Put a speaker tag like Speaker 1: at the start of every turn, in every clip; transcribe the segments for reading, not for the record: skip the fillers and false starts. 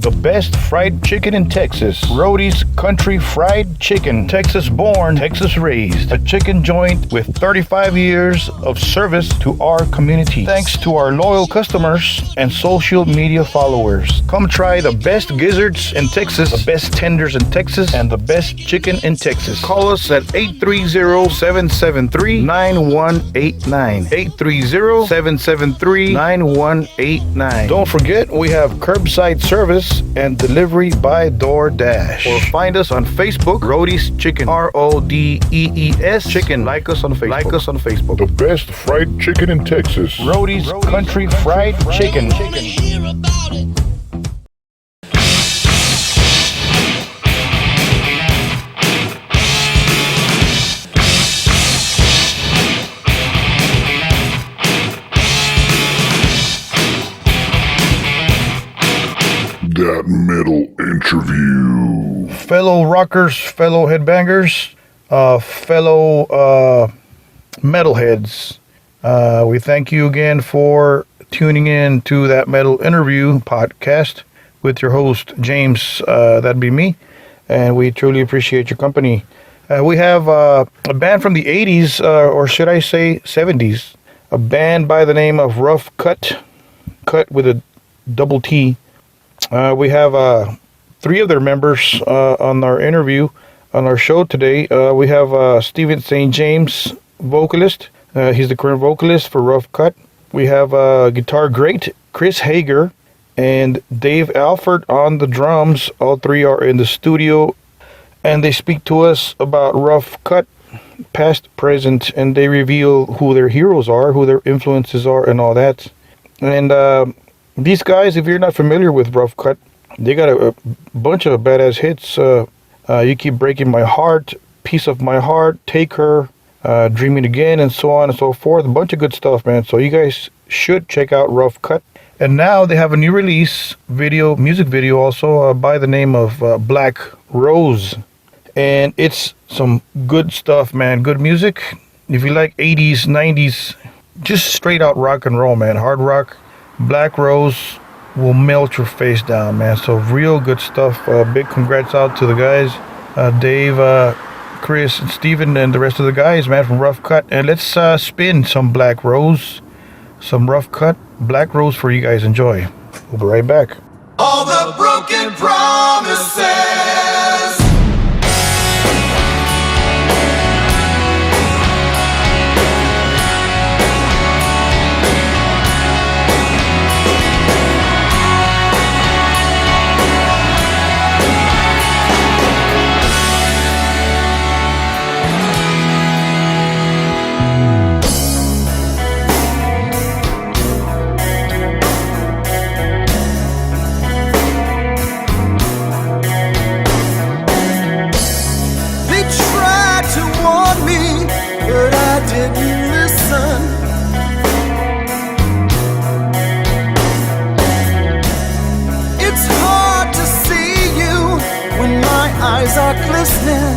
Speaker 1: the best fried chicken in Texas. Roadie's Country Fried Chicken. Texas born, Texas raised. A chicken joint with 35 years of service to our community. Thanks to our loyal customers and social media followers. Come try the best gizzards in Texas, the best tenders in Texas, and the best chicken in Texas. Call us at 830-773-9189. 830-773-9189. Don't forget, we have curbside service and delivery by DoorDash. Or find us on Facebook, Roadie's Chicken. RODEES Chicken. Like us on Facebook.
Speaker 2: The best fried chicken in Texas.
Speaker 1: Roadie's Country Fried Chicken.
Speaker 2: That metal interview.
Speaker 1: Fellow rockers, fellow headbangers, fellow metalheads, we thank you again for tuning in to That Metal Interview podcast with your host, James, that'd be me, and we truly appreciate your company. We have a band from the 80s, or should I say 70s, a band by the name of ROUGH CUTT, cut with a double T. We have 3 of their members on our interview, on our show today. We have Steven St. James, vocalist. He's the current vocalist for ROUGH CUTT. We have guitar great Chris Hager and Dave Alford on the drums. All 3 are in the studio, and they speak to us about ROUGH CUTT, past, present, and they reveal who their heroes are, who their influences are, and all that. And these guys, if you're not familiar with ROUGH CUTT, they got a bunch of badass hits. You Keep Breaking My Heart, Piece of My Heart, Take Her, Dreaming Again, and so on and so forth. A bunch of good stuff, man. So you guys should check out ROUGH CUTT. And now they have a new release video, music video also, by the name of Black Rose. And it's some good stuff, man. Good music. If you like 80s, 90s, just straight out rock and roll, man. Hard rock. Black Rose will melt your face down, man. So real good stuff. Big congrats out to the guys, Dave, Chris, and Steven, and the rest of the guys, man, from ROUGH CUTT. And let's spin some Black Rose, some ROUGH CUTT Black Rose for you guys. Enjoy. We'll be right back.
Speaker 3: All the broken promises. Eyes are glistening.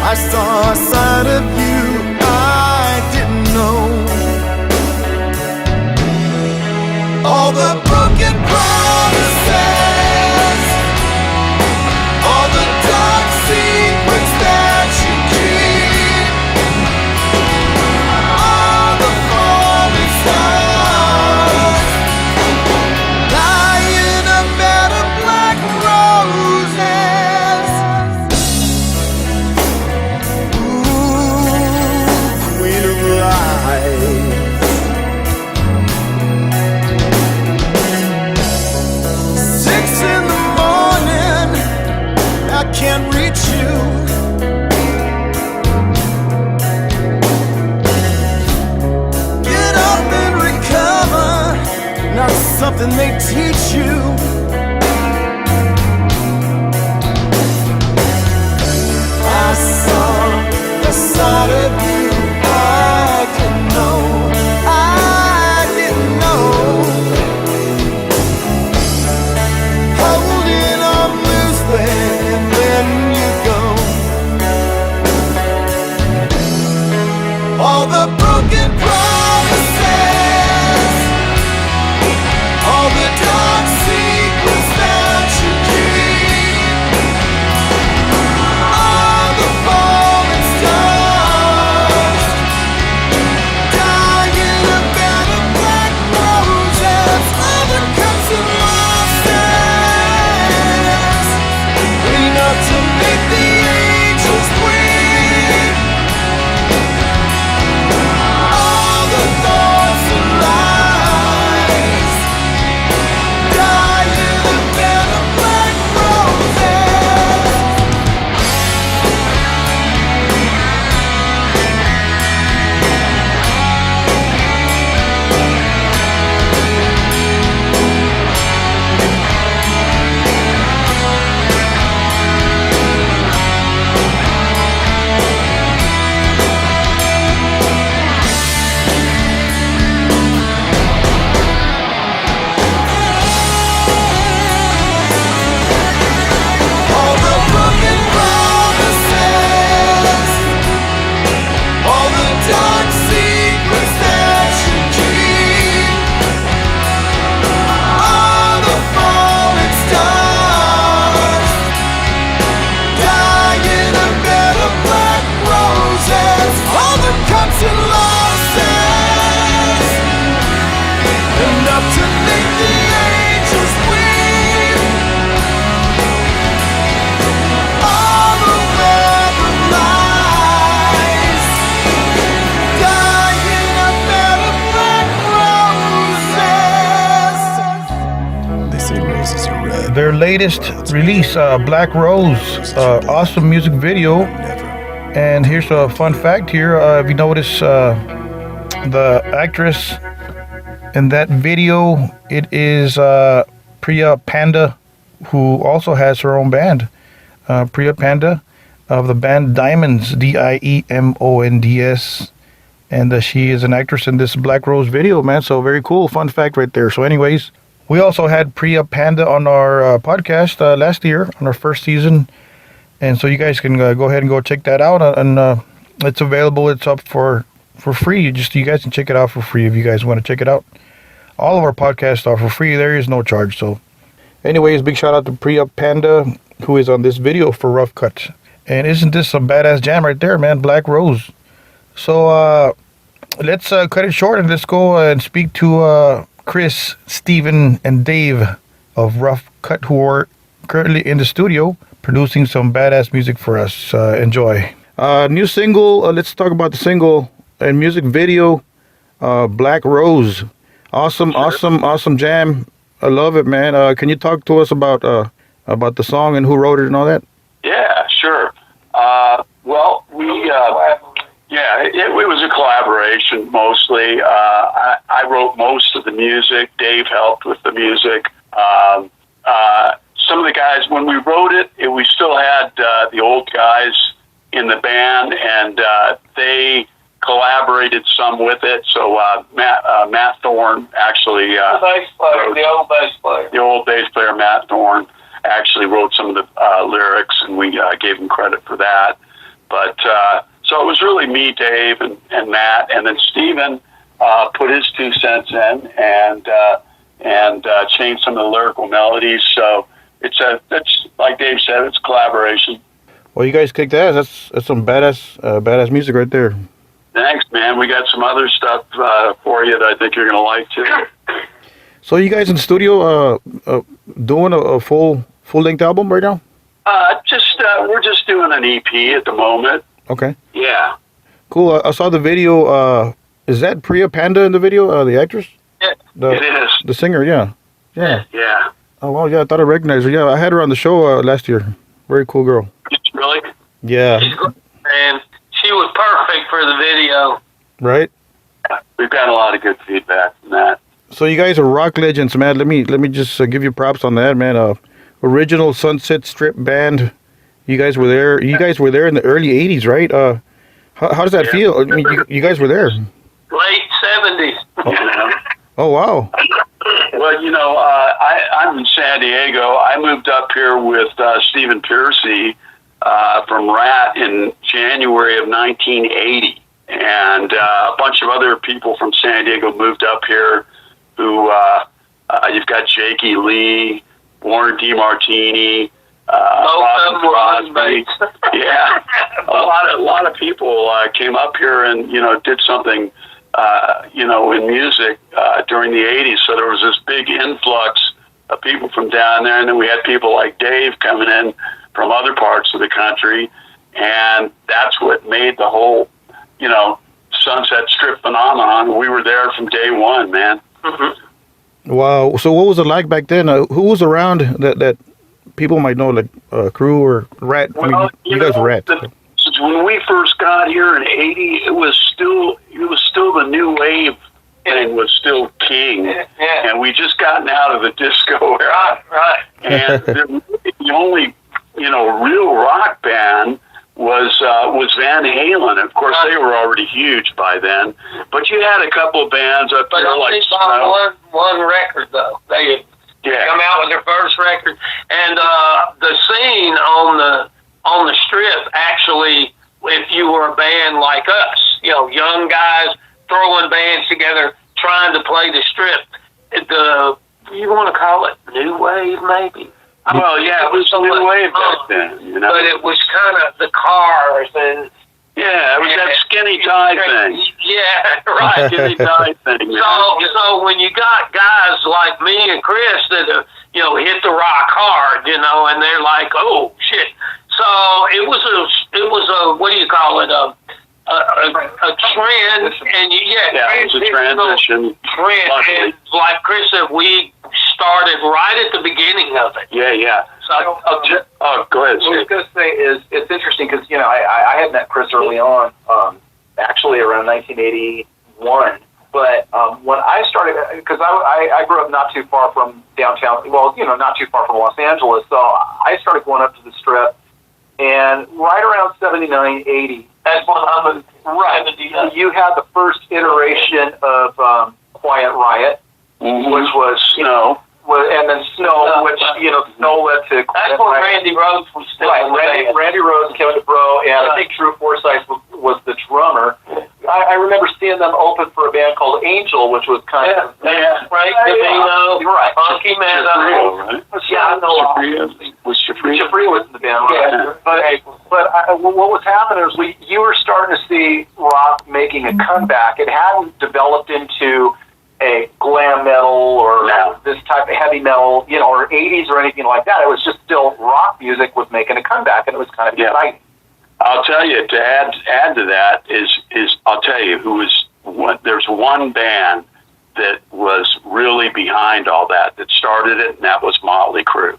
Speaker 3: I saw a side of you I didn't know. All the broken promises, all the dark secrets that you keep, all the falling stars. Can't reach you. Get up and recover, not something they teach you. I saw the side of you I didn't know. I didn't know. Holding on loosely. All the broken promises.
Speaker 1: latest release, Black Rose. Awesome music video. And here's a fun fact here. If you notice, the actress in that video, it is Priya Panda, who also has her own band. Priya Panda of the band Diamonds, Diemonds. And she is an actress in this Black Rose video, man. So very cool. Fun fact right there. So anyways, we also had Priya Panda on our podcast last year on our first season. And so you guys can go ahead and go check that out. And it's available. It's up for free. You guys can check it out for free if you guys want to check it out. All of our podcasts are for free. There is no charge. So anyways, big shout out to Priya Panda, who is on this video for Rough Cut. And isn't this some badass jam right there, man? Black Rose. So let's cut it short and let's go and speak to Chris, Steven, and Dave of Rough Cut, who are currently in the studio producing some badass music for us. Enjoy. New single. Let's talk about the single and music video. Black Rose. Awesome jam. I love it, man. Can you talk to us about the song and who wrote it and all that?
Speaker 4: Yeah, sure. Well, it was a collaboration mostly. I wrote most of the music. Dave helped with the music. Some of the guys, when we wrote it, we still had the old guys in the band, and they collaborated some with it. So Matt Thorne actually
Speaker 5: the old bass player Matt Thorne
Speaker 4: actually wrote some of the lyrics, and we gave him credit for that. But so it was really me, Dave, and Matt, and then Steven put his 2 cents in and changed some of the lyrical melodies. So it's like Dave said, it's a collaboration.
Speaker 1: Well, you guys kicked ass. That's some badass music right there.
Speaker 4: Thanks, man. We got some other stuff for you that I think you're gonna like too.
Speaker 1: So you guys in the studio doing a full length album right now?
Speaker 4: We're just doing an EP at the moment.
Speaker 1: Okay.
Speaker 4: Yeah.
Speaker 1: Cool. I saw the video. Is that Priya Panda in the video? The actress?
Speaker 4: Yeah. It is.
Speaker 1: The singer. Yeah.
Speaker 4: Yeah.
Speaker 1: Oh wow. Yeah, I thought I recognized her. Yeah, I had her on the show last year. Very cool girl.
Speaker 4: Really?
Speaker 1: Yeah.
Speaker 5: and she was perfect for the video.
Speaker 1: Right.
Speaker 4: We've got a lot of good feedback from that.
Speaker 1: So you guys are rock legends, man. Let me just give you props on that, man. Original Sunset Strip band. You guys were there. You guys were there in the early '80s, right? How does that feel? I mean, you guys were there.
Speaker 5: Late 70s.
Speaker 1: Oh wow.
Speaker 4: Well, I'm in San Diego. I moved up here with Stephen Piercy from Riot in January of 1980, and a bunch of other people from San Diego moved up here. Who you've got Jakey Lee, Warren DeMartini, Robin Crosby. Yeah, a lot of people came up here and did something in music during the '80s. So there was this big influx of people from down there, and then we had people like Dave coming in from other parts of the country, and that's what made the whole Sunset Strip phenomenon. We were there from day one, man. Mm-hmm.
Speaker 1: Wow. So what was it like back then? Who was around that people might know, like Crew or Rat?
Speaker 4: Well,
Speaker 1: I mean, you guys were Rat.
Speaker 4: When we first got here in '80, it was still the new wave thing was still king,
Speaker 5: Yeah.
Speaker 4: and we just gotten out of the disco era.
Speaker 5: Right.
Speaker 4: And the only real rock band was Van Halen. Of course, they were already huge by then. But you had a couple of bands up
Speaker 5: But
Speaker 4: there
Speaker 5: only
Speaker 4: like
Speaker 5: by one record, though. They had come out with their first record. And the scene on the Strip, actually, if you were a band like us, young guys throwing bands together, trying to play the Strip, you want to call it new wave, maybe?
Speaker 4: Well, yeah, it was a new wave back then.
Speaker 5: But it was kind of the Cars and...
Speaker 4: Yeah, it was that skinny tie thing.
Speaker 5: Yeah, right.
Speaker 4: Skinny tie thing.
Speaker 5: So when you got guys like me and Chris that hit the rock hard, and they're like, oh shit. So it was a what do you call it? A trend, and
Speaker 4: it was a transition.
Speaker 5: Trend, and like Chris said, we started right at the beginning of it.
Speaker 4: Yeah.
Speaker 5: So,
Speaker 4: Go ahead.
Speaker 6: What I was going to say is it's interesting because, I had met Chris early on, actually around 1981. But when I started, because I grew up not too far from downtown, not too far from Los Angeles, so I started going up to the Strip, and right around 79, 80,
Speaker 5: that's when I moved.
Speaker 6: Right. You had the first iteration of Quiet Riot, which was
Speaker 4: Snow.
Speaker 6: And then Snow, which, Snow led to...
Speaker 5: That's when Randy Rhoads was still in the band.
Speaker 6: Randy Rhoads, Kevin DeBro, and I think Drew Forsythe was the drummer. I remember seeing them open for a band called Angel, which was kind of...
Speaker 5: Frank Davino,
Speaker 6: right.
Speaker 5: Funky Man.
Speaker 4: Right?
Speaker 6: Yeah,
Speaker 4: Was Shafri?
Speaker 6: Shafri was in the band, right?
Speaker 4: Yeah.
Speaker 6: But what was happening is you were starting to see rock making a comeback. It hadn't developed into a glam metal or this type of heavy metal, or 80s or anything like that. It was just still rock music was making a comeback, and it was kind of exciting.
Speaker 4: I'll tell you, to add to that is I'll tell you there's one band that was really behind all that started it, and that was Motley Crue.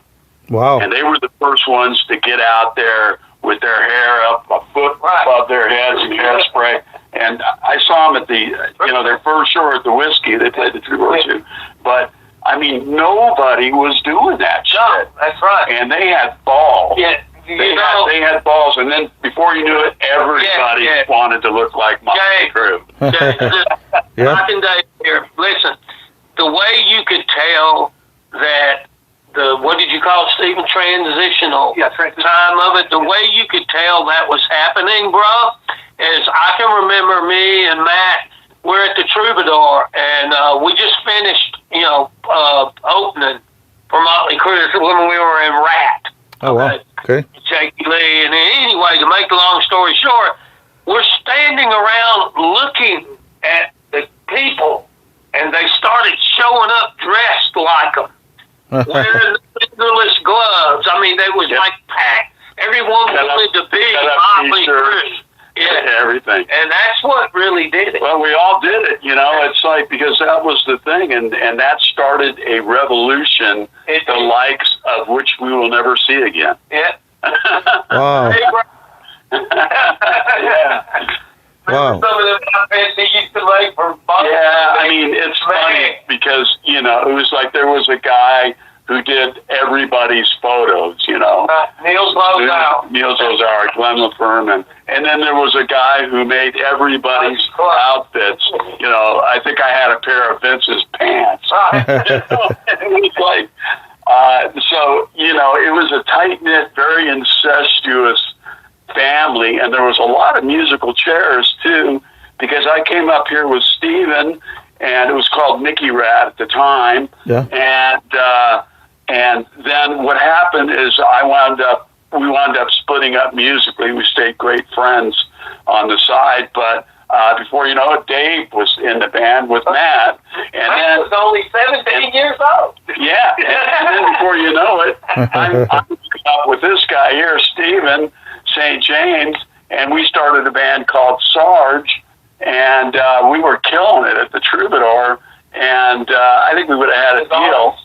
Speaker 1: Wow.
Speaker 4: And they were the first ones to get out there with their hair up a foot above their heads and hairspray. And I saw them at their first show at the Whiskey. They played the Troubadour too. But, I mean, nobody was doing that shit.
Speaker 5: No, that's right.
Speaker 4: And they had balls.
Speaker 5: Yeah.
Speaker 4: They had balls. And then before you knew it, everybody wanted to look like Motley Crue.
Speaker 5: Rock and Dave here. Listen, the way you could tell that what did you call it, Stephen? Transitional time of it. The way you could tell that was happening, bro, is I can remember me and Matt, we're at the Troubadour, and we just finished, opening for Motley Crue when we were in Rat.
Speaker 1: Oh, wow. Okay.
Speaker 5: Jakey Lee. And anyway, to make the long story short, we're standing around looking at the people, and they started showing up dressed like them. Wearing the fingerless gloves. I mean, they was like packed. Everyone wanted to be Motley Crue.
Speaker 4: Yeah, everything.
Speaker 5: And that's what really did it.
Speaker 4: Well, we all did it, It's like, because that was the thing, and that started a revolution, the likes of which we will never see again.
Speaker 5: Yeah.
Speaker 1: Wow.
Speaker 4: Yeah.
Speaker 1: Wow.
Speaker 5: Some of them outfits he used to make from
Speaker 4: I mean, it's funny because, it was like there was a guy who did everybody's photos,
Speaker 5: Niels Lozau.
Speaker 4: Niels Lozau, Glenn LaFerman. And then there was a guy who made everybody's outfits. I think I had a pair of Vince's pants. It was like, it was a tight-knit, very incestuous family, and there was a lot of musical chairs, too, because I came up here with Steven, and it was called Mickey Rat at the time.
Speaker 1: Yeah.
Speaker 4: And then what happened is we wound up splitting up musically. We stayed great friends on the side, but before you know it, Dave was in the band with Matt. And
Speaker 5: Matt was only 17 years old.
Speaker 4: Yeah. And then before you know it, I'm up with this guy here, Steven St. James, and we started a band called Sarge, and we were killing it at the Troubadour, and I think we would have had a deal.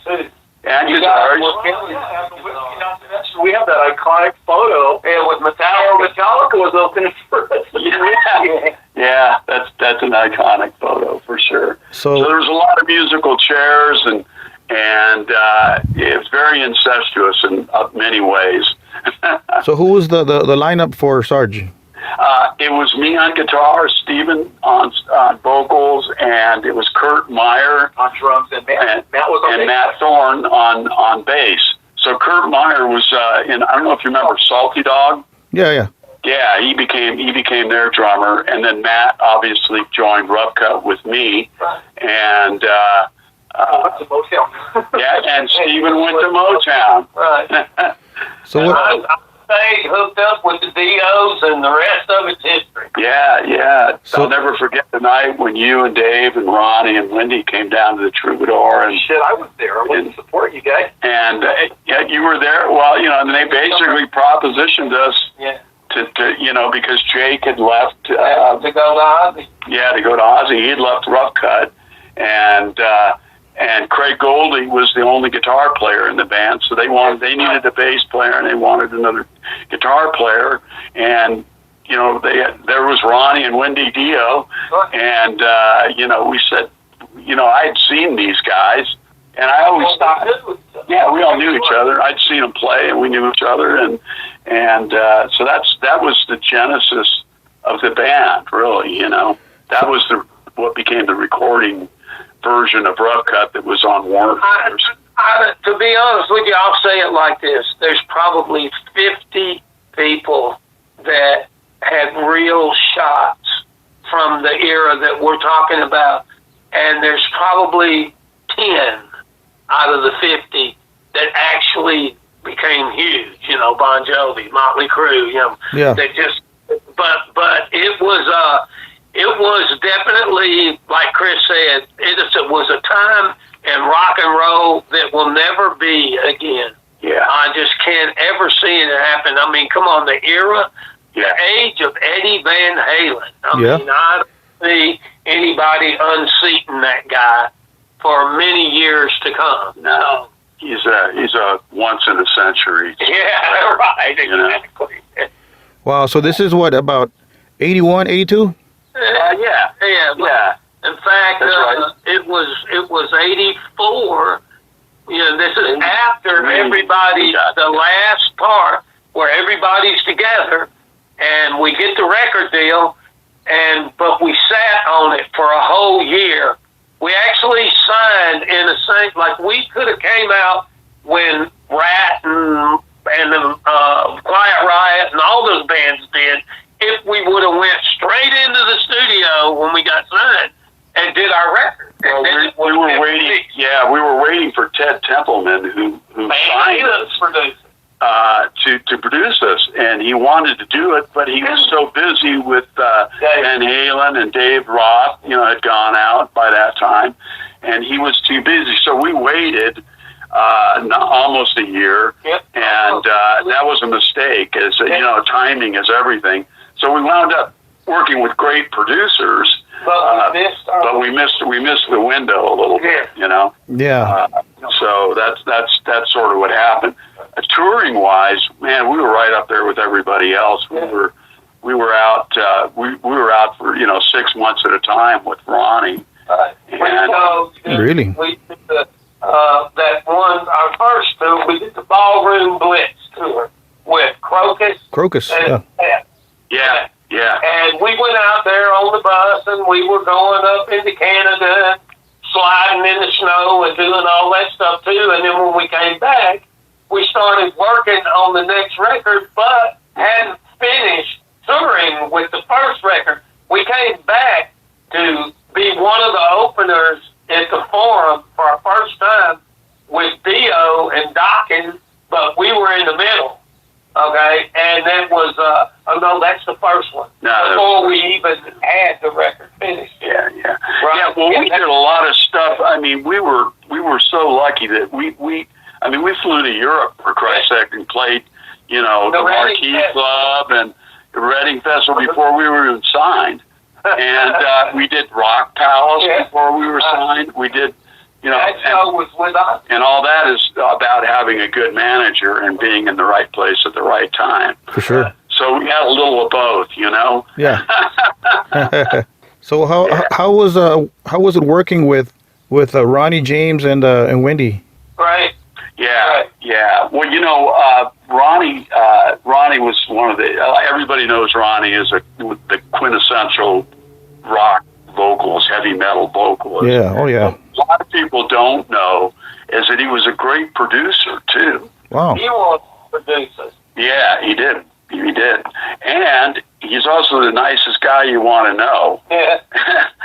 Speaker 4: And guitars.
Speaker 6: We have that iconic photo, and with Metallica was opening for us.
Speaker 4: Yeah, that's an iconic photo for sure. So there's a lot of musical chairs, and it's very incestuous in many ways.
Speaker 1: So who was the lineup for Sarge?
Speaker 4: It was me on guitar, Steven on vocals, and it was Kurt Meyer
Speaker 6: on drums, and Matt was on bass.
Speaker 4: Matt Thorne on bass. So Kurt Meyer was in. I don't know if you remember Salty Dog.
Speaker 1: Yeah.
Speaker 4: Yeah, he became their drummer, and then Matt obviously joined ROUGH CUTT with me, and
Speaker 6: went to Motown.
Speaker 4: and Steven went to Motown.
Speaker 5: Right.
Speaker 1: So what?
Speaker 5: I hooked up with the Dios, and the rest of it's history.
Speaker 4: Yeah. So I'll never forget the night when you and Dave and Ronnie and Wendy came down to the Troubadour. And
Speaker 6: shit, I was there. I went to support you guys.
Speaker 4: And you were there. Well, and they basically propositioned us to because Jake had left
Speaker 5: to go to Ozzy.
Speaker 4: Yeah, to go to Ozzy. He'd left ROUGH CUTT, and and Craig Goldie was the only guitar player in the band, so they needed a bass player and they wanted another guitar player, and there was Ronnie and Wendy Dio, and we said, I'd seen these guys, and I always thought, we all knew each other. I'd seen them play, and we knew each other, and so that was the genesis of the band, really. That was what became the recording version of ROUGH CUTT that was on Warner Brothers.
Speaker 5: To be honest with you, I'll say it like this: there's probably 50 people that had real shots from the era that we're talking about, and there's probably 10 out of the 50 that actually became huge. Bon Jovi, Motley Crue, they just. But it was definitely, like Chris said, it was a time in rock and roll that will never be again.
Speaker 4: Yeah,
Speaker 5: I just can't ever see it happen. I mean, come on, the era. The age of Eddie Van Halen. I mean, I don't see anybody unseating that guy for many years to come.
Speaker 4: No, he's a once in a century.
Speaker 5: Yeah, right, exactly.
Speaker 1: Wow, so this is what, about 81, 82?
Speaker 5: Yeah. In fact,
Speaker 4: right.
Speaker 5: it was 84. This is after everybody, the last part where everybody's together. And we get the record deal, but we sat on it for a whole year. We actually signed in a sense, like we could have came out when Rat and the Quiet Riot and all those bands did, if we would have went straight into the studio when we got signed and did our record.
Speaker 4: Well, we were waiting. Yeah, we were waiting for Ted Templeman, who signed us. To produce us, and he wanted to do it, but he was so busy with Van Halen and Dave Roth, had gone out by that time, and he was too busy. So we waited almost a year, and that was a mistake. As timing is everything. So we wound up working with great producers, but we missed the window a little bit.
Speaker 1: Yeah.
Speaker 4: So that's sort of what happened. Touring wise, man, we were right up there with everybody else. We were out for 6 months at a time with Ronnie.
Speaker 1: Really?
Speaker 5: We did that one, our first tour. We did the Ballroom Blitz tour with Crocus.
Speaker 4: Yeah.
Speaker 5: And we went out there on the bus, and we were going up into Canada, sliding in the snow and doing all that stuff too. And then when we came back, we started working on the next record, but hadn't finished touring with the first record. We came back to be one of the openers at the Forum for our first time with Dio and Dockin, but we were in the middle, okay? And that was, that's the first one, before we even had the record finished.
Speaker 4: Yeah.
Speaker 5: Right.
Speaker 4: Yeah, well, we did a lot of stuff. I mean, we were so lucky that we flew to Europe, for Christ's sake, and played, the Marquee Club and the Reading Festival before we were even signed. And we did Rock Palace before we were signed. We did,
Speaker 5: that show was with us.
Speaker 4: And all that is about having a good manager and being in the right place at the right time.
Speaker 1: For sure.
Speaker 4: So we had a little of both,
Speaker 1: Yeah. So how was it working with Ronnie James and Wendy?
Speaker 5: Right.
Speaker 4: Yeah. Well, Ronnie was one of the. Everybody knows Ronnie is the quintessential rock vocalist, heavy metal vocalist.
Speaker 1: Yeah. Oh, yeah.
Speaker 4: A lot of people don't know is that he was a great producer too.
Speaker 1: Wow.
Speaker 5: He was a producer.
Speaker 4: Yeah, he did. And he's also the nicest guy you want to know.
Speaker 5: Yeah.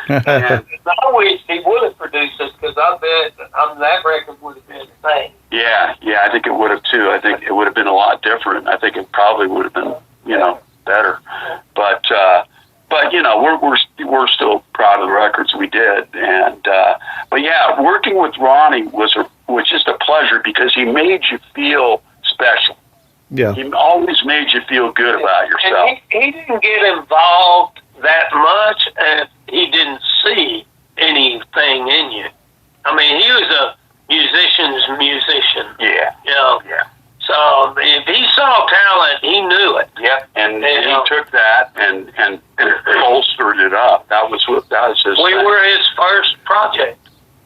Speaker 5: And I wish he would have produced us, because I bet that record would have been the same.
Speaker 4: Yeah, I think it would have too. I think it would have been a lot different. I think it probably would have been, better. But we're still proud of the records we did. And but yeah, working with Ronnie was just a pleasure, because he made you feel special.
Speaker 1: Yeah.
Speaker 4: He always made you feel good about yourself.
Speaker 5: And he didn't get involved that much if he didn't see anything in you. I mean, he was
Speaker 4: that and bolstered it up. That was his
Speaker 5: We
Speaker 4: thing.
Speaker 5: were his first project.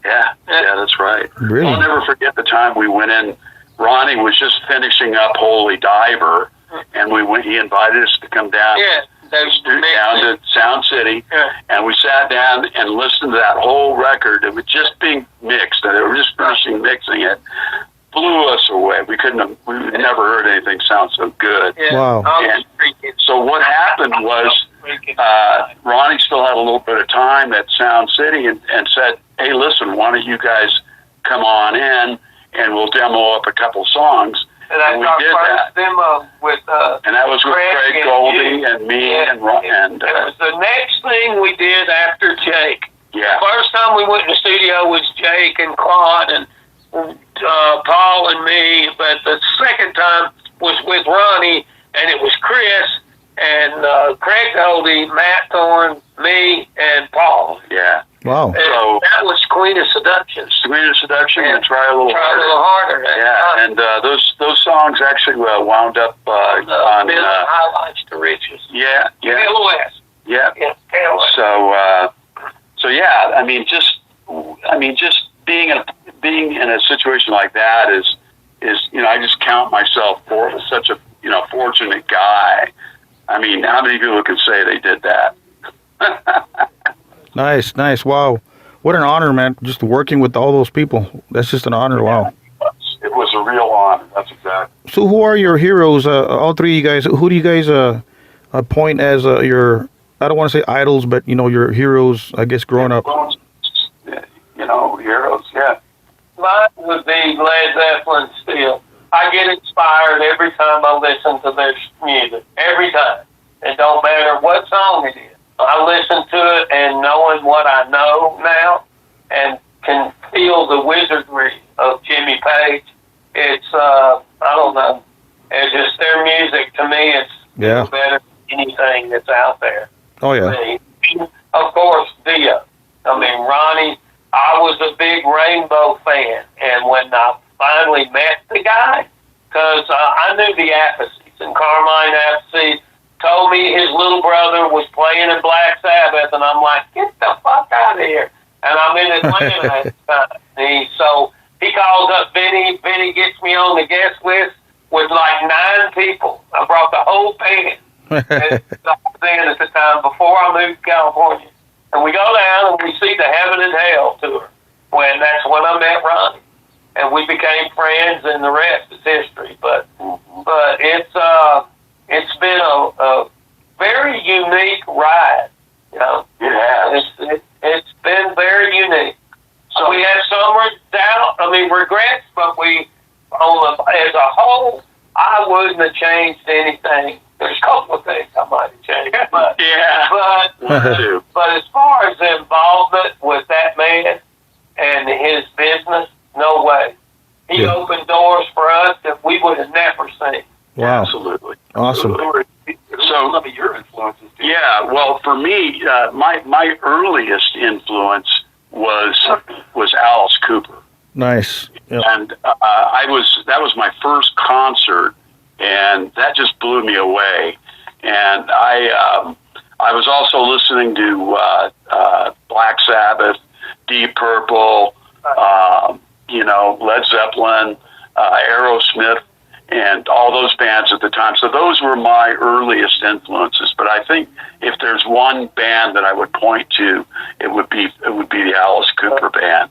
Speaker 4: Yeah, that's right.
Speaker 1: Really?
Speaker 4: I'll never forget the time we went in. Ronnie was just finishing up Holy Diver, and he invited us to come down.
Speaker 5: Yeah,
Speaker 4: down to Sound City, and we sat down and listened to that whole record. It was just being mixed, and they were just finishing mixing it. Blew us away. We never heard anything sound so good.
Speaker 5: Yeah.
Speaker 1: Wow.
Speaker 4: And so what happened was Ronnie still had a little bit of time at Sound City and said, hey, listen, why don't you guys come on in and we'll demo up a couple songs.
Speaker 5: And
Speaker 4: we
Speaker 5: our
Speaker 4: did
Speaker 5: first
Speaker 4: that.
Speaker 5: demo with
Speaker 4: And that was with Craig Goldie and me and
Speaker 5: it was the next thing we did after Jake.
Speaker 4: yeah.
Speaker 5: The first time we went in the studio was Jake and Claude and Paul and me, but the second time was with Ronnie, and it was Chris and Craig Goldie, Matt Thorne, me, and Paul.
Speaker 4: Yeah.
Speaker 1: Wow.
Speaker 5: And
Speaker 4: So-
Speaker 5: that was Queen of Seduction.
Speaker 4: Queen of Seduction and Try a Little
Speaker 5: Try a
Speaker 4: Harder.
Speaker 5: little harder.
Speaker 4: Yeah, and those songs actually wound up on
Speaker 5: highlights to riches.
Speaker 4: yeah.
Speaker 5: KLOS.
Speaker 4: Yeah.
Speaker 5: Yeah, KLOS.
Speaker 4: So yeah, I mean, just being in a situation like that is I just count myself for such a fortunate guy. I mean, how many people can say they did that?
Speaker 1: Nice. Wow. What an honor, man. Just working with all those people. That's just an honor. Wow.
Speaker 4: It was a real honor. That's exactly.
Speaker 1: So who are your heroes? All three of you guys. Who do you guys point as your, I don't want to say idols, but, your heroes, I guess, growing up?
Speaker 4: Heroes, yeah.
Speaker 5: Mine would be Led Zeppelin still. I get inspired every time I listen to their music. Every time. It don't matter what song it is. I listen to it and knowing what I know now and can feel the wizardry of Jimmy Page. It's, I don't know. It's just their music to me is better than anything that's out there.
Speaker 1: Oh, yeah.
Speaker 5: Of course, Dio. I mean, Ronnie, I was a big Rainbow fan, and when I finally met the guy, because I knew the Apathies, and Carmine Apathy told me his little brother was playing in Black Sabbath, and I'm like, get the fuck out of here. And I'm in Atlanta at the time. So he calls up Vinny. Vinny gets me on the guest list with like 9 people. I brought the whole band. Then at the time, before I moved to California. And we go down and we see the Heaven and Hell tour. That's when I met Ronnie. And we became friends, and the rest is history. But it's been a very unique ride.
Speaker 4: It has.
Speaker 5: It's been very unique. So we had some regrets, but as a whole, I wouldn't have changed anything. There's a couple of things I might have changed, but but as far as the involvement with that man and his business, no way. He opened doors for us that we would have never seen.
Speaker 1: Wow.
Speaker 4: Absolutely.
Speaker 1: Awesome.
Speaker 4: So, some of your influences, too. Yeah, well, for me, my earliest influence was Alice Cooper.
Speaker 1: Nice. Yep.
Speaker 4: And that was my first concert, and that just blew me away. And I was also listening to Black Sabbath, Deep Purple, Led Zeppelin, Aerosmith, and all those bands at the time. So those were my earliest influences. But I think if there's one band that I would point to, it would be the Alice Cooper band.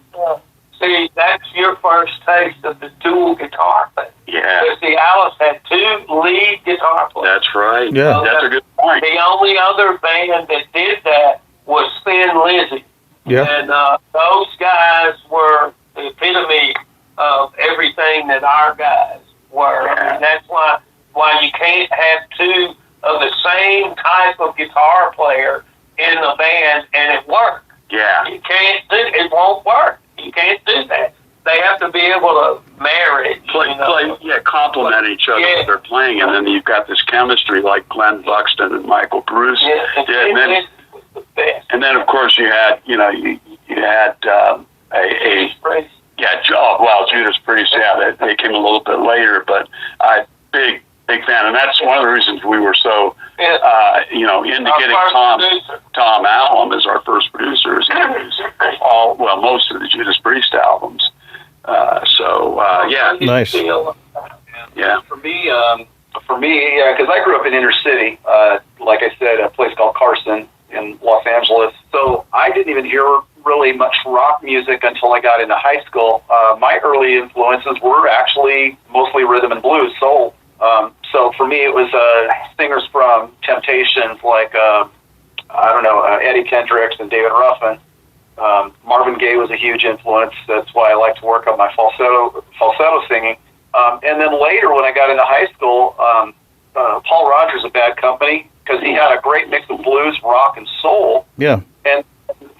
Speaker 5: See, that's your first taste of the dual guitar thing.
Speaker 4: Yeah.
Speaker 5: Because the Alice had 2 lead guitar players.
Speaker 4: That's right.
Speaker 1: Yeah.
Speaker 4: That's a good point.
Speaker 5: The only other band that did that was Thin Lizzy.
Speaker 1: Yeah.
Speaker 5: And those guys were the epitome of everything that our guys were.
Speaker 4: Yeah.
Speaker 5: I mean, that's why you can't have 2 of the same type of guitar player in the band and it work.
Speaker 4: Yeah.
Speaker 5: You can't do it. It won't work. You can't do that. They have to be able to marry.
Speaker 4: Complement each other when they're playing, and then you've got this chemistry like Glenn Buxton and Michael Bruce.
Speaker 5: Yeah,
Speaker 4: and
Speaker 5: was the best.
Speaker 4: And then of course you had Judas Priest. Yeah, they came a little bit later, but big fan, and that's one of the reasons we were so Indicating Tom Allen as our first producer. Most of the Judas Priest albums.
Speaker 1: Nice.
Speaker 4: Yeah.
Speaker 6: For me, because I grew up in inner city, like I said, a place called Carson in Los Angeles. So I didn't even hear really much rock music until I got into high school. My early influences were actually mostly rhythm and blues, soul. So for me, it was singers from Temptations like, Eddie Kendricks and David Ruffin. Marvin Gaye was a huge influence. That's why I like to work on my falsetto singing. And then later, when I got into high school, Paul Rodgers of Bad Company, because he had a great mix of blues, rock, and soul.
Speaker 1: Yeah.
Speaker 6: And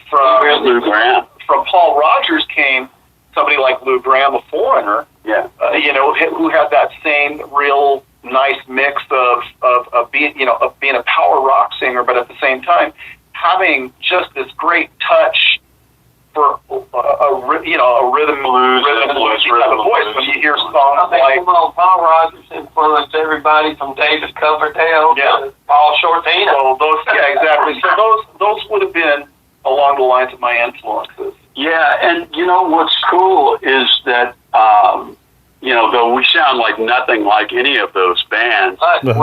Speaker 6: from
Speaker 4: Lou Gramm.
Speaker 6: From Paul Rodgers came somebody like Lou Gramm, a Foreigner.
Speaker 4: Yeah.
Speaker 6: Who had that same real nice mix of being a power rock singer, but at the same time having just this great touch for a rhythm blues voice. When you hear songs like
Speaker 5: Paul Rodgers influenced everybody from David Coverdale to Paul Shortino.
Speaker 6: So exactly. So those would have been along the lines of my influences.
Speaker 4: Yeah, and what's cool is that though we sound like nothing like any of those bands, Steve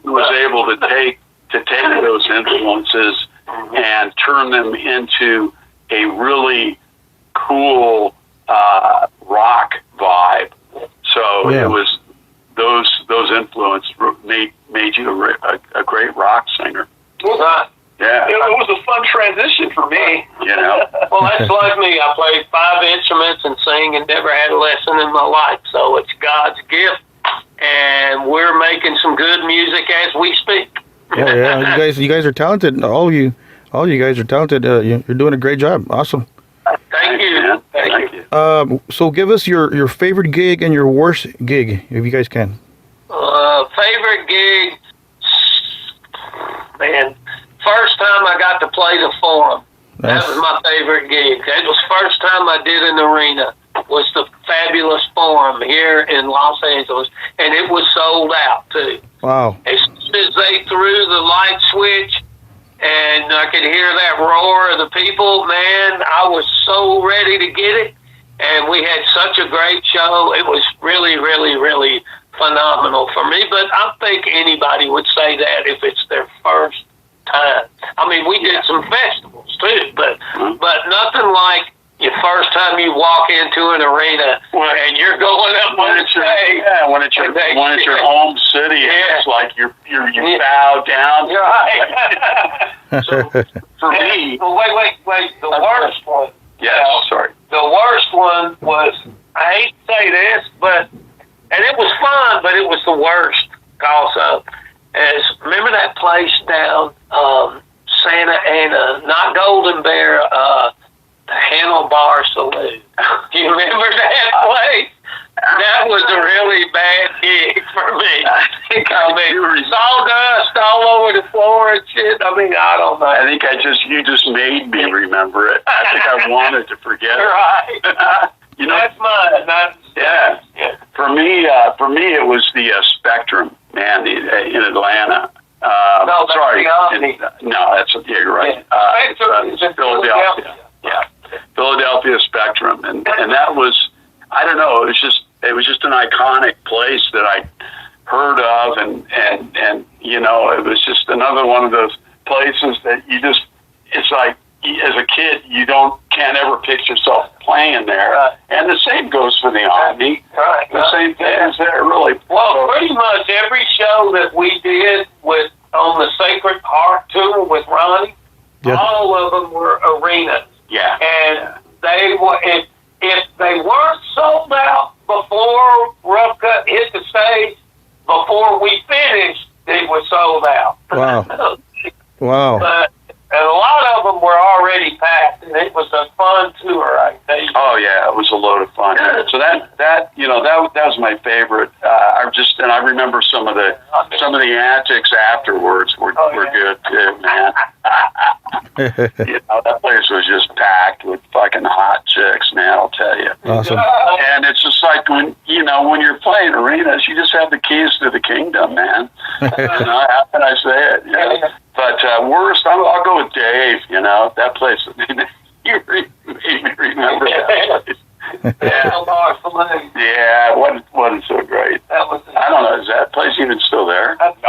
Speaker 4: was able to take those influences and turn them into a really cool rock vibe. So it was those influences made you a great rock singer. Yeah,
Speaker 6: it was a fun transition for me.
Speaker 5: Well, that's like me. I played 5 instruments and sang and never had a lesson in my life. So it's God's gift, and we're making some good music as we speak.
Speaker 1: Yeah. You guys are talented. All you guys are talented. You're doing a great job. Awesome.
Speaker 5: Thank you.
Speaker 4: Man. Thank you.
Speaker 1: So give us your favorite gig and your worst gig, if you guys can.
Speaker 5: Favorite gig, man. First time I got to play the Forum. That was my favorite gig. That was the first time I did an arena. Was the fabulous Forum here in Los Angeles, and it was sold out too.
Speaker 1: Wow!
Speaker 5: As soon as they threw the light switch, and I could hear that roar of the people, man, I was so ready to get it, and we had such a great show. It was really, really, really phenomenal for me. But I think anybody would say that if it's their first time. I mean, we did some festivals too, but nothing like your first time you walk into an arena and you're going up on the stage.
Speaker 4: Yeah, when it's your home city, it's like you bow down.
Speaker 5: Right.
Speaker 4: So for me,
Speaker 5: wait. The worst one.
Speaker 4: Sorry.
Speaker 5: The worst one was, I hate to say this, and it was fun, but it was the worst also. Remember that place down Santa Ana, not Golden Bear, the Handlebar Saloon. Do you remember that place? That was a really bad gig for me. I mean, sawdust all over the floor and shit. I mean, I don't know.
Speaker 4: I think you just made me remember it. I think I wanted to forget it.
Speaker 5: Right. That's mine.
Speaker 4: Yeah. For me, it was the Spectrum, man, in Atlanta. Sorry. You're right. It's Philadelphia. Yeah. Philadelphia Spectrum. And that was, I don't know, it was just an iconic place that I heard of, and it was just another one of those places that it's like, as a kid, you can't ever picture yourself playing there. And the same goes for the Omni.
Speaker 5: Right.
Speaker 4: The same thing is there, really.
Speaker 5: Well, pretty much every show that we did on the Sacred Heart tour with Ronnie, all of them were arenas.
Speaker 4: Yeah.
Speaker 5: And they were, if they weren't sold out before Rough Cut hit the stage, before we finished, they were sold out.
Speaker 1: Wow. Wow.
Speaker 5: But a lot of them were already packed, and it was a fun tour, I think.
Speaker 4: Oh yeah, it was a load of fun. So that was my favorite. I remember some of the antics afterwards were good too, man. That place was just packed with fucking hot chicks, man. I'll tell you.
Speaker 1: Awesome.
Speaker 4: And it's just like when you're playing arenas, you just have the keys to the kingdom, man. I've say it. You know? But worst, I'll go with Dave. You know, that place. You made me remember that place. Yeah, it wasn't so great. I don't know. Is that place even still there?
Speaker 6: Probably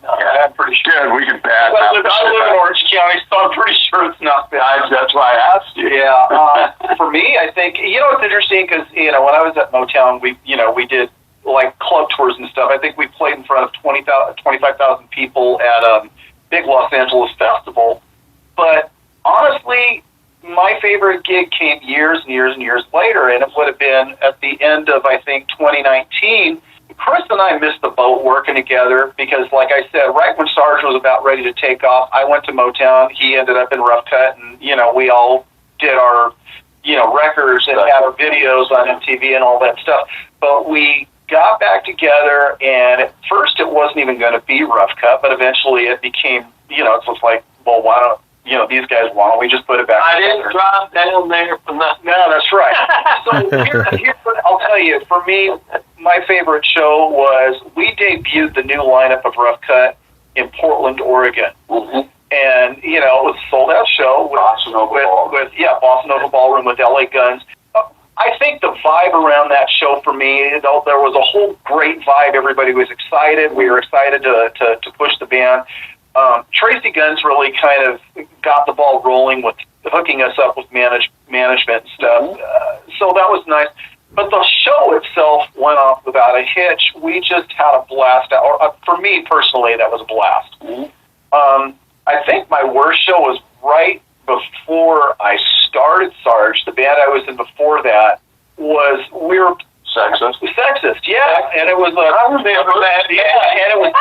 Speaker 6: not.
Speaker 4: Yeah, I'm pretty sure. We can bad.
Speaker 6: I live in Orange County, so I'm pretty sure it's not there.
Speaker 4: That's why I asked you.
Speaker 6: Yeah. For me, I think, it's interesting because, when I was at Motown, we did like club tours and stuff. I think we played in front of 25,000 people at a big Los Angeles festival. But honestly, my favorite gig came years and years and years later, and it would have been at the end of, I think, 2019. Chris and I missed the boat working together because, like I said, right when Sarge was about ready to take off, I went to Motown. He ended up in Rough Cut, and, we all did our, records and had our videos on MTV and all that stuff. But we got back together, and at first it wasn't even going to be Rough Cut, but eventually it became, it was like, well, why don't, these guys, why don't we just put it back
Speaker 5: I
Speaker 6: together?
Speaker 5: didn't drive down there for nothing.
Speaker 6: No, that's right. So here's what I'll tell you. For me, my favorite show was we debuted the new lineup of Rough Cut in Portland, Oregon.
Speaker 4: Mm-hmm.
Speaker 6: And, it was a sold-out show with Bossa Nova Ballroom with LA Guns. I think the vibe around that show for me, there was a whole great vibe. Everybody was excited. We were excited to push the band. Tracy Guns really kind of got the ball rolling with hooking us up with management and stuff. So that was nice. But the show itself went off without a hitch. We just had a blast. For me personally, that was a blast. I think my worst show was right before I started Sarge. The band I was in before that we were Sexist, yeah, and it was. I remember that. Yeah, and it was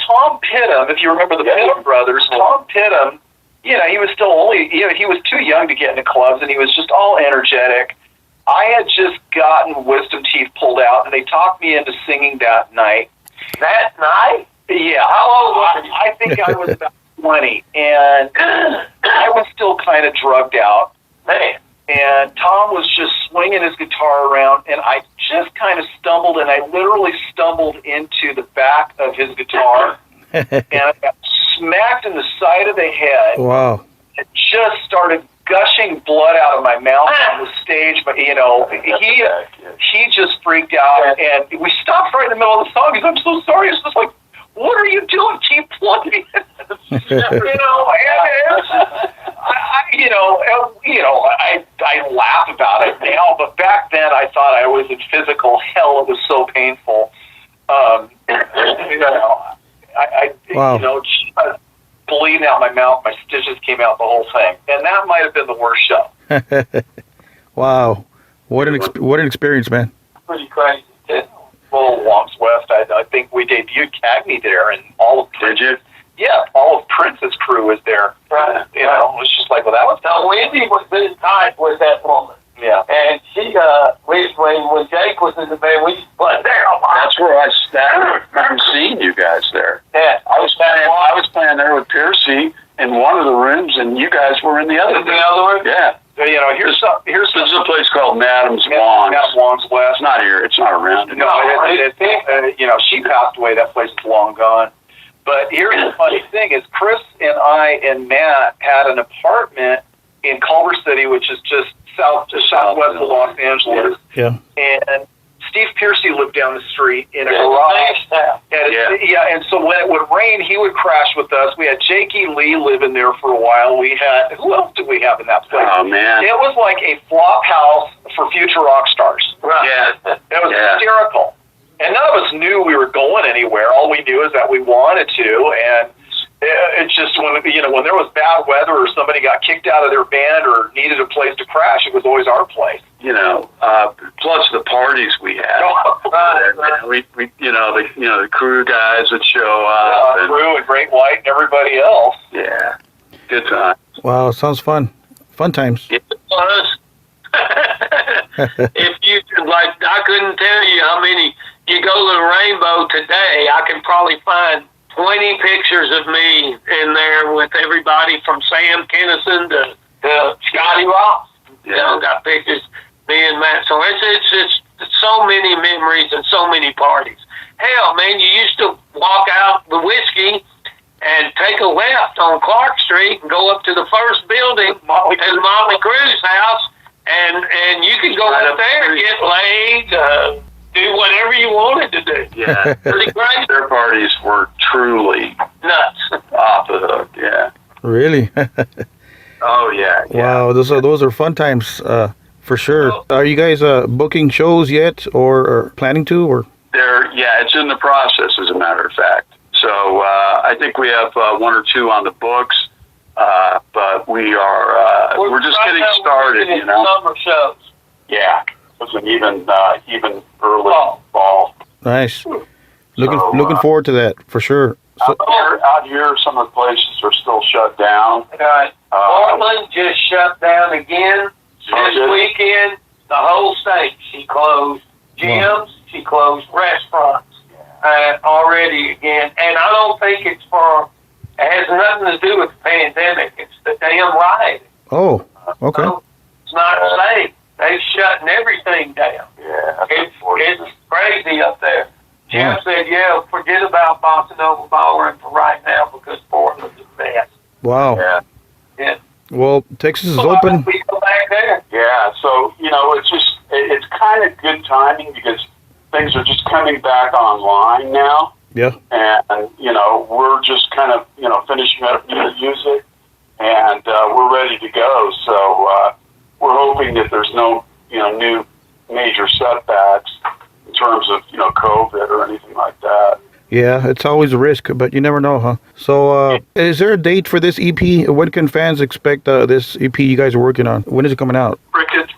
Speaker 6: Tom Pittum. If you remember the Pittum brothers, Tom Pittum. He was still he was too young to get into clubs, and he was just all energetic. I had just gotten wisdom teeth pulled out, and they talked me into singing that night.
Speaker 5: That night?
Speaker 6: Yeah. How old was you? I think I was about 20, and I was still kind of drugged out.
Speaker 5: Man.
Speaker 6: And Tom was just swinging his guitar around, and I just kind of stumbled, and I literally stumbled into the back of his guitar, and I got smacked in the side of the head.
Speaker 1: Wow.
Speaker 6: It just started gushing blood out of my mouth on the stage, but, he just freaked out, and we stopped right in the middle of the song. He's, I'm so sorry. It's just like, what are you doing? Keep plugging. I laugh about it now, but back then I thought I was in physical hell. It was so painful. Just bleeding out my mouth. My stitches came out, the whole thing, and that might have been the worst show.
Speaker 1: Wow, what an experience, man.
Speaker 5: Pretty crazy.
Speaker 6: Well, Wong's West. I think we debuted Cagney there, and all of
Speaker 4: Did you?
Speaker 6: Yeah, all of Prince's crew was there.
Speaker 5: Right.
Speaker 6: It was just like, well, that was.
Speaker 5: Now, Wendy was very tight with that woman.
Speaker 6: Yeah.
Speaker 5: And she, when Jake was in the band, we used to play there a lot.
Speaker 4: That's where I started seeing you guys there.
Speaker 5: Yeah.
Speaker 4: I was playing there with Piercy in one of the rooms, and you guys were in the other room.
Speaker 5: The other room?
Speaker 4: Yeah.
Speaker 6: Here's
Speaker 4: this is a place called Madam's
Speaker 6: Madam
Speaker 4: Wong's.
Speaker 6: Wong's West.
Speaker 4: It's not here. It's not around.
Speaker 6: She passed away. That place is long gone. But here's the funny thing: is Chris and I and Matt had an apartment in Culver City, which is just southwest of Los Angeles.
Speaker 1: Yeah.
Speaker 6: And Steve Piercy lived down the street in a garage. And so when it would rain, he would crash with us. We had Jakey Lee living there for a while. We had, who else did we have in that place?
Speaker 4: Oh, man.
Speaker 6: It was like a flop house for future rock stars.
Speaker 5: Right.
Speaker 4: Yeah.
Speaker 6: It was hysterical. And none of us knew we were going anywhere. All we knew is that we wanted to, and it's just when there was bad weather or somebody got kicked out of their band or needed a place to crash, it was always our place.
Speaker 4: Plus the parties we had. We the crew guys would show up.
Speaker 6: Crew and Great White and everybody else.
Speaker 4: Yeah, good time.
Speaker 1: Wow, sounds fun. Fun times.
Speaker 5: It was. If you I couldn't tell you how many. You go to the Rainbow today, I can probably find 20 pictures of me in there with everybody from Sam Kennison to Scotty Ross. Got pictures, me and Matt. So it's so many memories and so many parties. Hell, man, you used to walk out the whiskey and take a left on Clark Street and go up to the first building at Motley Crue's house, and you can go up there and get laid, do whatever you wanted to do.
Speaker 4: Yeah.
Speaker 5: Pretty great.
Speaker 4: Their parties were truly
Speaker 5: Nuts.
Speaker 4: off the hook, yeah.
Speaker 1: Really?
Speaker 4: Oh, yeah.
Speaker 1: Wow, those are fun times, for sure. Are you guys booking shows yet, or planning to, or?
Speaker 4: It's in the process, as a matter of fact. So I think we have one or two on the books, but we're just getting started, you know.
Speaker 5: Summer shows.
Speaker 4: Yeah, listen, even early fall.
Speaker 1: Nice. Looking forward to that, for sure. So,
Speaker 4: out here, some of the places are still shut down.
Speaker 5: Right. Portland just shut down again this weekend. The whole state, she closed gyms, she closed restaurants already again. And I don't think it has nothing to do with the pandemic. It's the damn riot.
Speaker 1: oh, okay.
Speaker 5: So it's not safe. They're shutting everything down.
Speaker 4: Yeah,
Speaker 5: It's crazy up there. Jim
Speaker 1: Wow.
Speaker 5: said, forget about Bossa Nova Ballroom for right now because Portland's a mess.
Speaker 1: Wow.
Speaker 4: Yeah.
Speaker 5: Yeah.
Speaker 1: Well, Texas is
Speaker 5: So
Speaker 1: open.
Speaker 5: we go back there.
Speaker 4: Yeah, so, it's kind of good timing because things are just coming back online now.
Speaker 1: Yeah.
Speaker 4: And, we're just kind of, finishing up new music, and we're ready to go. So we're hoping that there's no, new major setbacks in terms of, COVID or anything like that.
Speaker 1: Yeah, it's always a risk, but you never know, huh? So, is there a date for this EP? When can fans expect this EP you guys are working on? When is it coming out?
Speaker 4: Cricket.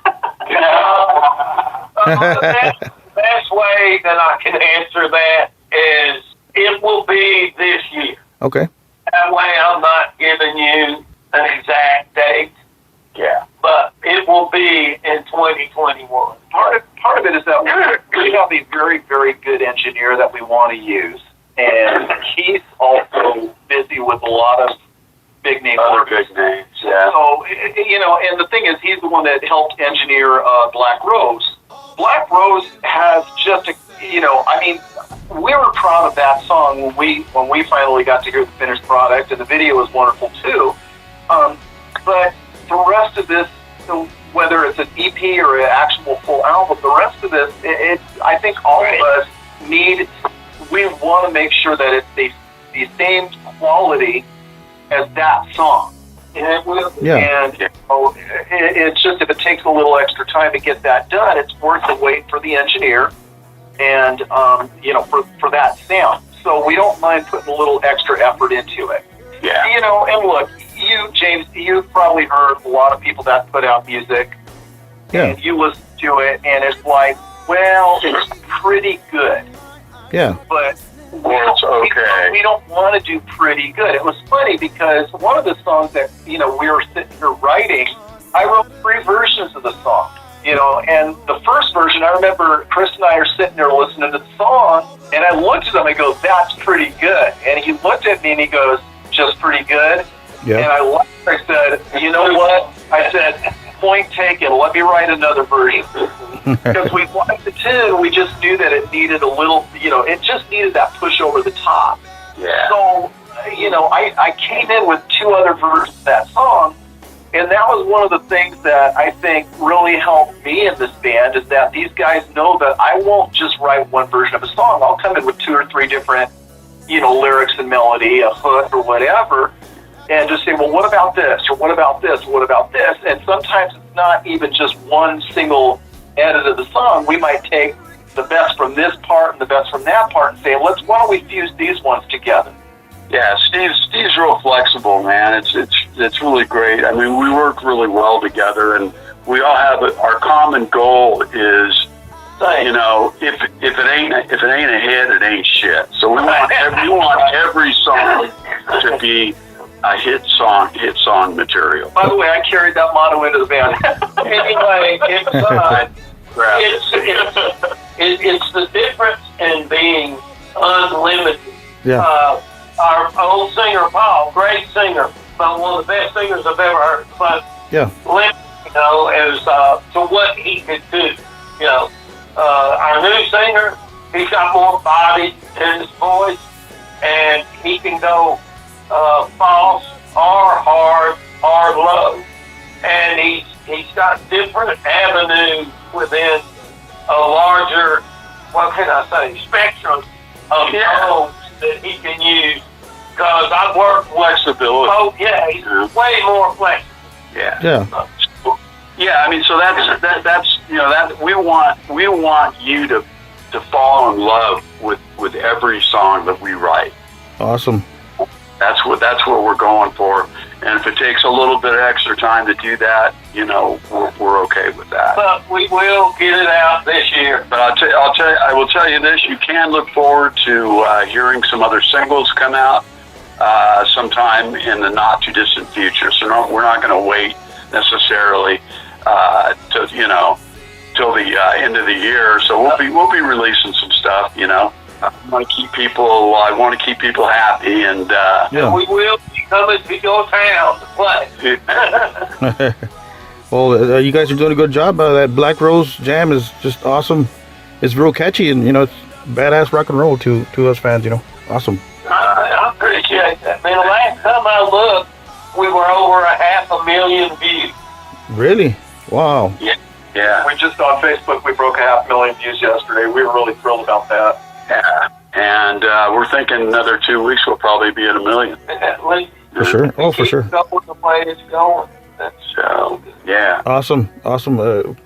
Speaker 5: The best way that I can answer that is it will be this year.
Speaker 1: Okay.
Speaker 5: That way I'm not giving you an exact date,
Speaker 4: Yeah.
Speaker 5: but it will be in 2021.
Speaker 6: Part of it is that we have a very, very good engineer that we want to use, and he's also busy with a lot of big name
Speaker 4: Other
Speaker 6: artists.
Speaker 4: big names, yeah.
Speaker 6: So, and the thing is, he's the one that helped engineer Black Rose. Black Rose has just we were proud of that song when we finally got to hear the finished product, and the video was wonderful too. But the rest of this, whether it's an EP or an actual full album, the rest of this, I think all of us we want to make sure that it's the same quality as that song. And it will.
Speaker 1: Yeah.
Speaker 6: And it's just, if it takes a little extra time to get that done, it's worth the wait for the engineer and, for that sound. So we don't mind putting a little extra effort into it.
Speaker 4: Yeah.
Speaker 6: And look, James, you've probably heard a lot of people that put out music,
Speaker 1: Yeah.
Speaker 6: and you listen to it, and it's like, well, it's pretty good,
Speaker 1: Yeah.
Speaker 6: but
Speaker 4: It's okay.
Speaker 6: we don't want to do pretty good. It was funny because one of the songs that, we were sitting here writing, I wrote 3 versions of the song, and the first version, I remember Chris and I are sitting there listening to the song, and I looked at him, I go, that's pretty good. And he looked at me and he goes, just pretty good?
Speaker 1: Yeah.
Speaker 6: And I laughed. I said, you know what? I said, point taken. Let me write another version. Because we liked the tune, we just knew that it needed a little, it just needed that push over the top.
Speaker 4: Yeah.
Speaker 6: So, I came in with 2 other versions of that song, and that was one of the things that I think really helped me in this band, is that these guys know that I won't just write one version of a song. I'll come in with 2 or 3 different, lyrics and melody, a hook or whatever, and just say, well, what about this? Or what about this? Or what about this? And sometimes it's not even just one single edit of the song. We might take the best from this part and the best from that part and say, why don't we fuse these ones together?
Speaker 4: Yeah, Steve's real flexible, man. It's really great. I mean, we work really well together, and we all have our common goal is, if it ain't a hit, it ain't shit. So we want every song to be a hit song material.
Speaker 6: By the way, I carried that motto into the band.
Speaker 5: Anyway, it's the difference in being unlimited.
Speaker 1: Yeah.
Speaker 5: Our old singer, Paul, great singer, but one of the best singers I've ever heard. But
Speaker 1: Yeah.
Speaker 5: limited, as to what he could do. Our new singer, he's got more body in his voice. and he can go false or hard or low. And he's got different avenues within a larger, what can I say, spectrum of tones that he can use. Because I work
Speaker 4: Flexibility.
Speaker 5: Oh yeah, he's way more flexible.
Speaker 1: Yeah.
Speaker 4: Yeah, I mean, so that's you know, that we want you to fall in love with every song that we write.
Speaker 1: Awesome.
Speaker 4: That's what we're going for. And if it takes a little bit of extra time to do that, you know, we're okay with that.
Speaker 5: But we will get it out this year.
Speaker 4: But I will tell you this: you can look forward to hearing some other singles come out sometime in the not too distant future. So we're not going to wait necessarily till the end of the year. So we'll be releasing some stuff. You know, I want to keep people happy, and
Speaker 5: we will be coming to your town to play.
Speaker 1: Well, you guys are doing a good job. That Black Rose Jam is just awesome. It's real catchy, and you know, it's badass rock and roll to us fans. You know, awesome.
Speaker 5: I appreciate that, man. The last time I looked, we were over 500,000 views.
Speaker 1: Really? Wow.
Speaker 4: Yeah.
Speaker 6: We just on Facebook, we broke 500,000 views yesterday. We were really thrilled about that.
Speaker 4: Yeah. And we're thinking another 2 weeks we'll probably be at 1 million.
Speaker 5: At least.
Speaker 1: For sure. Oh, for sure.
Speaker 5: Going the way it's going.
Speaker 4: So, yeah.
Speaker 1: Awesome.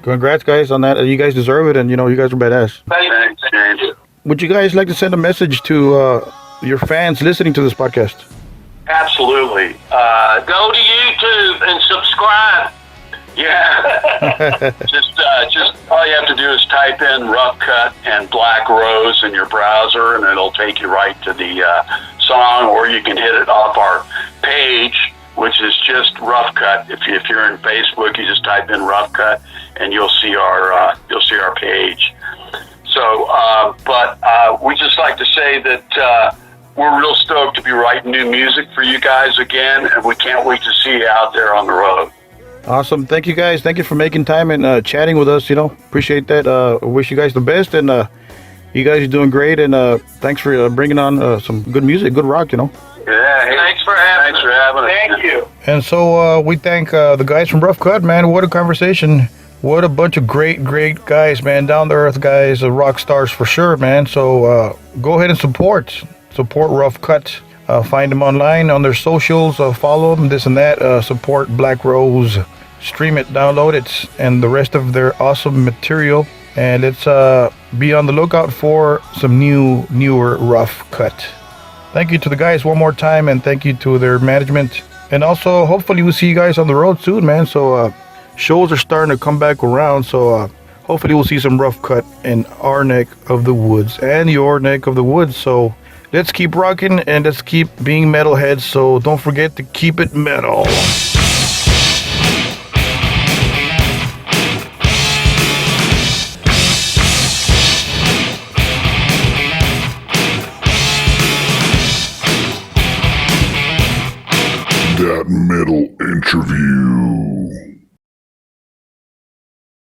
Speaker 1: Congrats, guys, on that. You guys deserve it, and you know, you guys are badass.
Speaker 4: Thanks, James.
Speaker 1: Would you guys like to send a message to your fans listening to this podcast?
Speaker 4: Absolutely.
Speaker 5: Go to YouTube and subscribe.
Speaker 4: Yeah. just all you have to do is type in Rough Cut and Black Rose in your browser, and it'll take you right to the song, or you can hit it off our page, which is just Rough Cut. If you're in Facebook, you just type in Rough Cut, and you'll see our page. So, but we just like to say that we're real stoked to be writing new music for you guys again, and we can't wait to see you out there on the road.
Speaker 1: Awesome. Thank you, guys. Thank you for making time and chatting with us. You know, appreciate that. Wish you guys the best, and you guys are doing great. And thanks for bringing on some good music, good rock. You know.
Speaker 4: Yeah. Hey,
Speaker 5: Thanks for having us. Thank you.
Speaker 1: And so we thank the guys from Rough Cut, man. What a conversation. What a bunch of great guys, man. Down to earth guys, rock stars for sure, man. So go ahead and support Rough Cut. Find them online on their socials. Follow them, this and that. Support Black Rose. Stream it, download it, and the rest of their awesome material. And let's be on the lookout for some newer Rough Cut. Thank you to the guys one more time, and thank you to their management. And also, hopefully we'll see you guys on the road soon, man. So shows are starting to come back around. So hopefully we'll see some Rough Cut in our neck of the woods and your neck of the woods. So let's keep rocking and let's keep being metalheads. So don't forget to keep it metal.
Speaker 2: That Metal Interview.